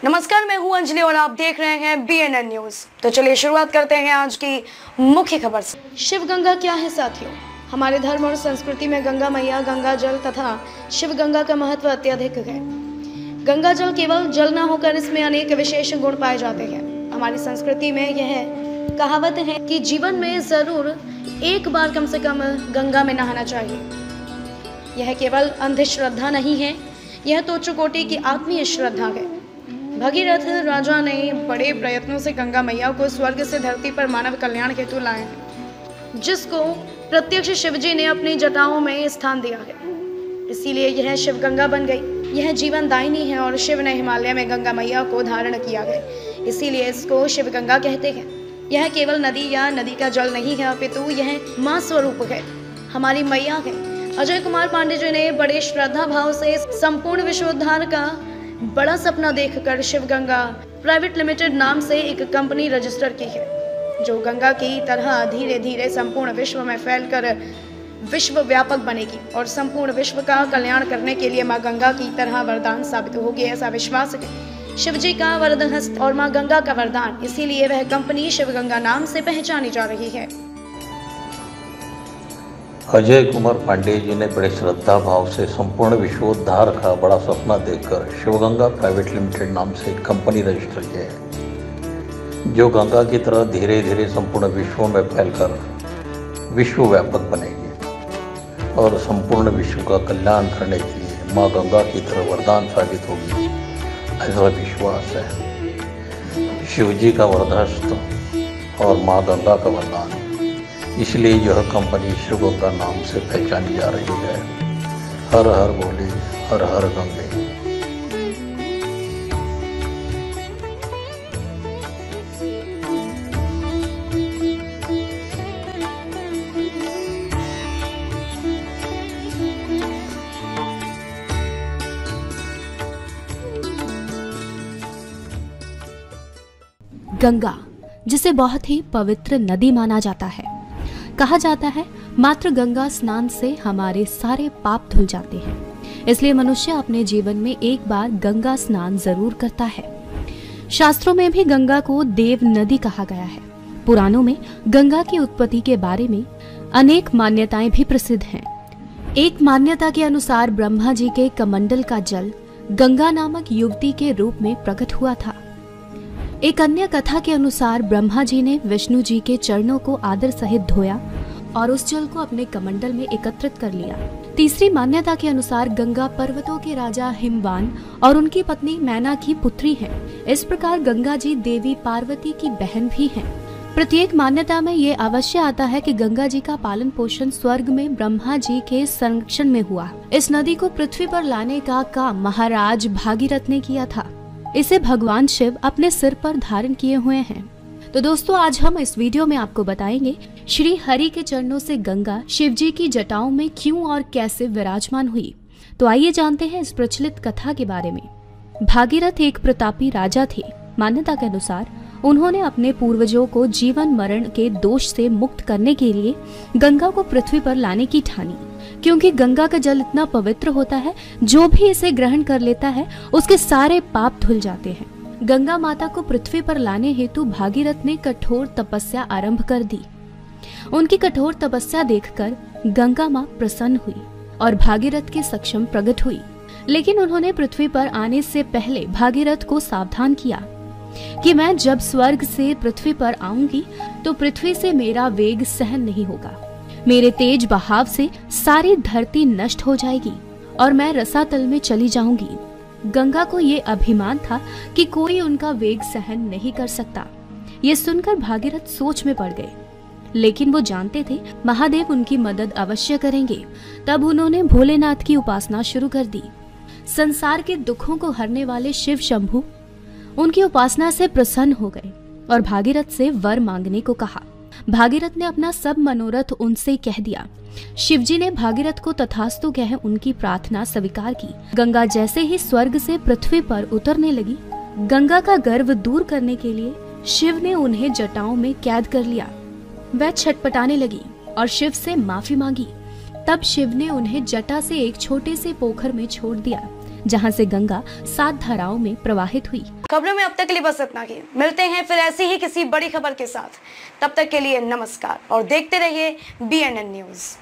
नमस्कार, मैं हूं अंजलि और आप देख रहे हैं BNN न्यूज। तो चलिए शुरुआत करते हैं आज की मुख्य खबर से। शिव गंगा क्या है साथियों? हमारे धर्म और संस्कृति में गंगा मैया, गंगा जल तथा शिव गंगा का महत्व अत्यधिक है। गंगा जल केवल जल न होकर इसमें अनेक विशेष गुण पाए जाते हैं। हमारी संस्कृति में यह कहावत है कि जीवन में जरूर एक बार कम से कम गंगा में नहाना चाहिए। यह केवल अंधश्रद्धा नहीं है, यह तो उच्च कोटि की आत्मीय श्रद्धा है। भगीरथ राजा ने बड़े प्रयत्नों से गंगा मैया को स्वर्ग से धरती पर मानव कल्याण हेतु लाए हैं, जिसको प्रत्यक्ष शिवजी ने अपनी जटाओं में स्थान दिया है। इसीलिए यह शिव गंगा बन गई। यह जीवन दायिनी है और शिव ने हिमालय में गंगा मैया को धारण किया है, इसीलिए इसको शिव गंगा कहते हैं। यह केवल नदी या नदी का जल नहीं है, अपितु यह मां स्वरूप है, हमारी मैया है। अजय कुमार पांडे जी ने बड़े श्रद्धा भाव से संपूर्ण विश्वोद्धार का बड़ा सपना देखकर शिव गंगा प्राइवेट लिमिटेड नाम से एक कंपनी रजिस्टर की है, जो गंगा की तरह धीरे धीरे संपूर्ण विश्व में फैलकर विश्व व्यापक बनेगी और संपूर्ण विश्व का कल्याण करने के लिए मां गंगा की तरह वरदान साबित होगी, ऐसा विश्वास है। शिव जी का वरद हस्त और मां गंगा का वरदान, इसीलिए वह कंपनी शिव गंगा नाम से पहचानी जा रही है। अजय कुमार पांडे जी ने बड़े श्रद्धा भाव से संपूर्ण विश्वोद्धार का बड़ा सपना देखकर शिवगंगा प्राइवेट लिमिटेड नाम से एक कंपनी रजिस्टर किया है, जो गंगा की तरह धीरे धीरे संपूर्ण विश्व में फैलकर विश्व व्यापक बनेगी और संपूर्ण विश्व का कल्याण करने के लिए माँ गंगा की तरह वरदान साबित होगी, ऐसा विश्वास है। शिव जी का वरदहस्त और माँ गंगा का वरदान, इसलिए यह कंपनी शिव गंगा नाम से पहचानी जा रही है। हर हर बोले, हर हर गंगे। गंगा, जिसे बहुत ही पवित्र नदी माना जाता है, कहा जाता है मात्र गंगा स्नान से हमारे सारे पाप धुल जाते हैं। इसलिए मनुष्य अपने जीवन में एक बार गंगा स्नान जरूर करता है। शास्त्रों में भी गंगा को देव नदी कहा गया है। पुराणों में गंगा की उत्पत्ति के बारे में अनेक मान्यताएं भी प्रसिद्ध हैं। एक मान्यता के अनुसार ब्रह्मा जी के कमंडल का जल गंगा नामक युवती के रूप में प्रकट हुआ था। एक अन्य कथा के अनुसार ब्रह्मा जी ने विष्णु जी के चरणों को आदर सहित धोया और उस जल को अपने कमंडल में एकत्रित कर लिया। तीसरी मान्यता के अनुसार गंगा पर्वतों के राजा हिमवान और उनकी पत्नी मैना की पुत्री है। इस प्रकार गंगा जी देवी पार्वती की बहन भी हैं। प्रत्येक मान्यता में ये अवश्य आता है कि गंगा जी का पालन पोषण स्वर्ग में ब्रह्मा जी के संरक्षण में हुआ। इस नदी को पृथ्वी पर लाने का काम महाराज भागीरथ ने किया था। इसे भगवान शिव अपने सिर पर धारण किए हुए हैं। तो दोस्तों, आज हम इस वीडियो में आपको बताएंगे श्री हरि के चरणों से गंगा शिव जी की जटाओं में क्यों और कैसे विराजमान हुई। तो आइए जानते हैं इस प्रचलित कथा के बारे में। भागीरथ एक प्रतापी राजा थे। मान्यता के अनुसार उन्होंने अपने पूर्वजों को जीवन मरण के दोष से मुक्त करने के लिए गंगा को पृथ्वी पर लाने की ठानी, क्योंकि गंगा का जल इतना पवित्र होता है, जो भी इसे ग्रहण कर लेता है उसके सारे पाप धुल जाते हैं। गंगा माता को पृथ्वी पर लाने हेतु भागीरथ ने कठोर तपस्या आरंभ कर दी। उनकी कठोर तपस्या देखकर गंगा माँ प्रसन्न हुई और भागीरथ के सक्षम प्रकट हुई। लेकिन उन्होंने पृथ्वी पर आने से पहले भागीरथ को सावधान किया कि मैं जब स्वर्ग से पृथ्वी पर आऊंगी तो पृथ्वी से मेरा वेग सहन नहीं होगा। मेरे तेज बहाव से सारी धरती नष्ट हो जाएगी और मैं रसातल में चली जाऊंगी। गंगा को ये अभिमान था कि कोई उनका वेग सहन नहीं कर सकता। ये सुनकर भागीरथ सोच में पड़ गए, लेकिन वो जानते थे महादेव उनकी मदद अवश्य करेंगे। तब उन्होंने भोलेनाथ की उपासना शुरू कर दी। संसार के दुखों को हरने वाले शिव शंभु उनकी उपासना से प्रसन्न हो गए और भागीरथ से वर मांगने को कहा। भागीरथ ने अपना सब मनोरथ उनसे कह दिया। शिवजी ने भागीरथ को तथास्तु कह उनकी प्रार्थना स्वीकार की। गंगा जैसे ही स्वर्ग से पृथ्वी पर उतरने लगी, गंगा का गर्व दूर करने के लिए शिव ने उन्हें जटाओं में कैद कर लिया। वह छटपटाने लगी और शिव से माफी मांगी। तब शिव ने उन्हें जटा से एक छोटे से पोखर में छोड़ दिया, जहां से गंगा 7 धाराओं में प्रवाहित हुई। खबरों में अब तक के लिए बस इतना ही। मिलते हैं फिर ऐसी ही किसी बड़ी खबर के साथ। तब तक के लिए नमस्कार और देखते रहिए BNN न्यूज।